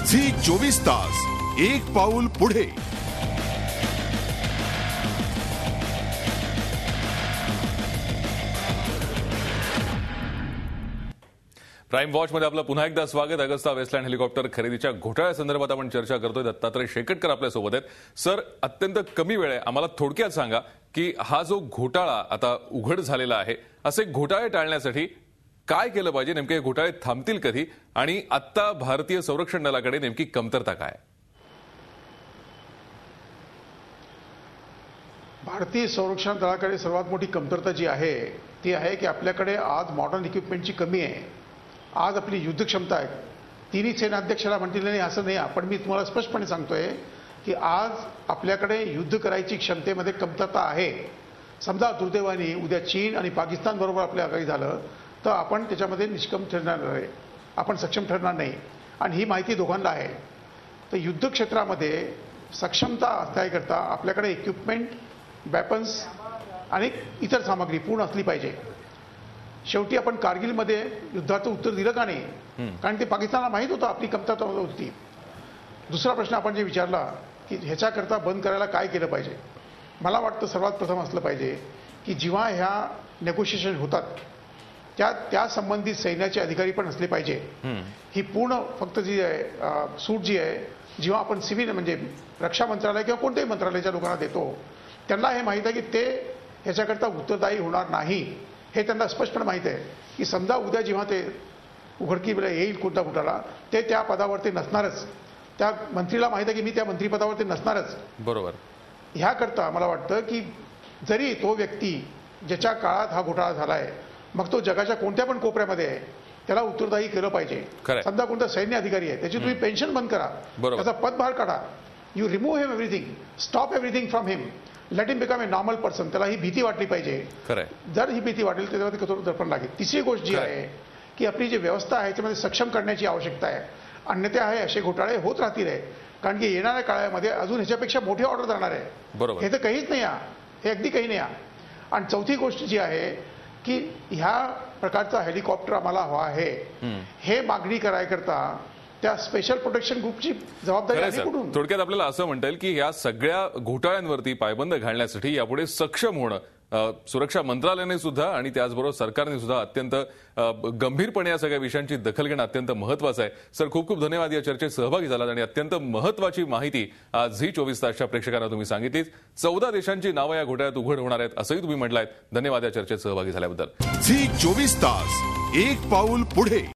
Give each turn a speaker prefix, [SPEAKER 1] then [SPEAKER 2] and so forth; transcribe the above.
[SPEAKER 1] Zee 24 तास एक पाऊल पुढे।
[SPEAKER 2] प्राइम वॉच मध्ये आपलं पुन्हा एकदा स्वागत। अगस्ता वेस्टलँड हेलिकॉप्टर खरेदीच्या घोटाळ्यासंदर्भात आपण चर्चा करतोय। दत्तात्रय शेकटकर आपल्या सोबत आहेत। सर, अत्यंत कमी वेळ आहे, आम्हाला थोडक्यात सांगा की हा जो घोटाळा आता उघड झालेला आहे, असे घोटाळे टाळण्यासाठी काय केलं पाहिजे? नेमके हे घोटाळे थांबतील कधी आणि आता भारतीय संरक्षण दलाकडे नेमकी कमतरता काय?
[SPEAKER 3] भारतीय संरक्षण दलाकडे सर्वात मोठी कमतरता जी आहे ती आहे की आपल्याकडे आज मॉडर्न इक्विपमेंटची कमी आहे। आज आपली युद्ध क्षमता आहे, तिन्ही सेनाध्यक्षाला म्हणतील नाही असं नाही, पण मी तुम्हाला स्पष्टपणे सांगतोय की आज आपल्याकडे युद्ध करायची क्षमतेमध्ये कमतरता आहे। समजा दुर्दैवाने उद्या चीन आणि पाकिस्तान बरोबर आपल्या काही झालं तर आपण त्याच्यामध्ये निष्कम ठरणार आहे, आपण सक्षम ठरणार नाही आणि ही माहिती दोघांना आहे। तर युद्ध क्षेत्रामध्ये सक्षमता असण्याकरता आपल्याकडे इक्विपमेंट, वेपन्स आणि इतर सामग्री पूर्ण असली पाहिजे। शेवटी आपण कारगिलमध्ये युद्धाचं उत्तर दिलं का नाही? कारण ते पाकिस्तानला माहीत होतं आपली कमतरता होती। दुसरा प्रश्न आपण जे विचारला की ह्याच्याकरता बंद करायला काय केलं पाहिजे, मला वाटतं सर्वात प्रथम असलं पाहिजे की जेव्हा ह्या नेगोशिएशन होतात त्या संबंधित सैन्याचे अधिकारी पण असले पाहिजे। ही पूर्ण फक्त जी आहे सूट जी आहे जेव्हा आपण सिव्हिल म्हणजे रक्षा मंत्रालय किंवा कोणत्याही मंत्रालयाच्या लोकांना देतो त्यांना हे माहीत आहे की ते ह्याच्याकरता उत्तरदायी होणार नाही, हे त्यांना स्पष्टपणे माहीत आहे की समजा उद्या जेव्हा ते उघडकीला येईल कोणता घोटाळा ते त्या पदावरती नसणारच, त्या मंत्रीला माहीत आहे की मी त्या मंत्रिपदावरती नसणारच।
[SPEAKER 2] बरोबर।
[SPEAKER 3] ह्याकरता मला वाटतं की जरी तो व्यक्ती ज्याच्या काळात हा घोटाळा झालाय मग तो जगाच्या कोणत्या पण कोपऱ्यामध्ये आहे त्याला उत्तरदायी केलं पाहिजे। समजा कोणता सैन्य अधिकारी आहे त्याची तुम्ही पेन्शन बंद करा, त्याचा पदभार काढा, you remove him everything, stop everything from him, let him become a normal person. त्याला ही भीती वाटली पाहिजे। जर ही भीती वाटेल त्याच्यामध्ये कठोर दर्पण लागेल। तिसरी गोष्ट जी आहे की आपली जी व्यवस्था आहे त्यामध्ये सक्षम करण्याची आवश्यकता आहे, अन्यथा आहे असे घोटाळे होत राहतील आहे, कारण की येणाऱ्या काळामध्ये अजून ह्याच्यापेक्षा मोठी ऑर्डर जाणार आहे। हे तर काहीच नाही, हे अगदी काही नाही। आणि चौथी गोष्ट जी आहे की ह्या प्रकारचा हेलिकॉप्टर आम्हाला हवा आहे, हे मागणी करायकरता त्या स्पेशल प्रोटेक्शन ग्रुपची जबाबदारी आहे कुठून?
[SPEAKER 2] थोडक्यात आपल्याला असं म्हणता येईल की या सगळ्या घोटाळ्यांवरती पायबंद घालण्यासाठी यापुढे सक्षम होणं सुरक्षा मंत्रालयाने सुद्धा आणि त्याचबरोबर सरकारने सुद्धा अत्यंत गंभीरपणे या सगळ्या विषयांची दखल घेणं अत्यंत महत्त्वाचं आहे। सर, खूप खूप धन्यवाद या चर्चेत सहभागी झालात आणि अत्यंत महत्त्वाची माहिती आज झी 24 तासच्या प्रेक्षकांना तुम्ही सांगितलीत। 14 देशांची नावं या घोटाळ्यात उघड होणार आहेत असंही तुम्ही म्हटलात। धन्यवाद या चर्चेत सहभागी झाल्याबद्दल।
[SPEAKER 1] झी 24 तास एक पाऊल पुढे।